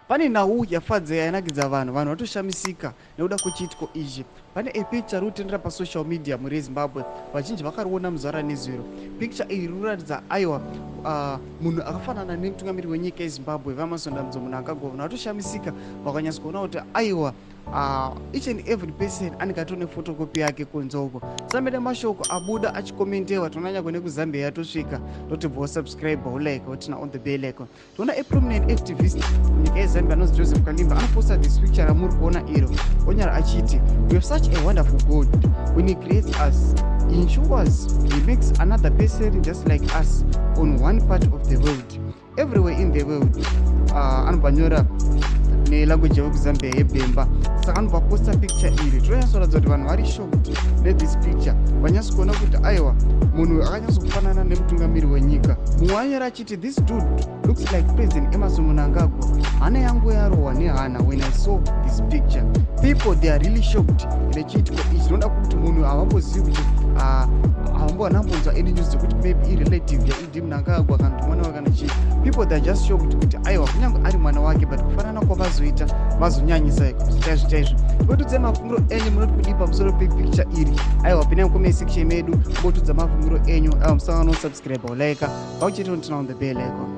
pane nhau yafadza yanakidza vanhu vatoshamisika nekuda kwechitiko ichi. Pane picture rutendera pasocial media muri Zimbabwe, vazhinji vakariona muzara nezvero. Picture iyi rikuratidza aiwa munhu akafanana nemutungamiri wenyika yeZimbabwe vamasondamdzo mnangagwa vatoshamisika vakanyatsa kuona kuti aiwa each and every person anenge atone photocopy yake kunzoko. Samene mashoko abuda achikomentewa tonanya kwene kuZambia tosvika totibva subscribe like watina on the bell icon. Tona a prominent activist nyika yeZambia anonzi Joseph Kalimba anoposta this picture ramuri kuona iro onyara achiti we have such a wonderful God when he creates us, he ensures he makes another person just like us on one part of the world, everywhere in the world. Anobanyora nelanguage yekuZambia yebhemba. Saka anopaposta picture iri tonyasoratidza kuti vanhu vari shocked nethis picture, vanyatsa kuona kuti aiwa munhu akanyatsa kufanana nemutungamiri wenyika. Mumwe anyora achiti this dude looks like President Emerson Mnangagwa. Hana yangu yarohwa nehana when I saw this picture. People they are really shocked nechitiko ichi. Zvinoda kuti munhu havambozivi kuti havambonambonzwa any news dzekuti maybe irelative yaidi Mnangagwa kana kuti mwana wake kana chii. People they are just shocked kuti aiwa kunyange ari mwana wake but kufanana kwavazoita vazonyanyisa chaizvo chaizvo. Ngotudze mafungiro enyu munoti kudii pamusoro pepicture iri. Aiwa pinai mucomment section medu ngotudza mafungiro enyu. Musangano subscribe like pauchete on the bell icon.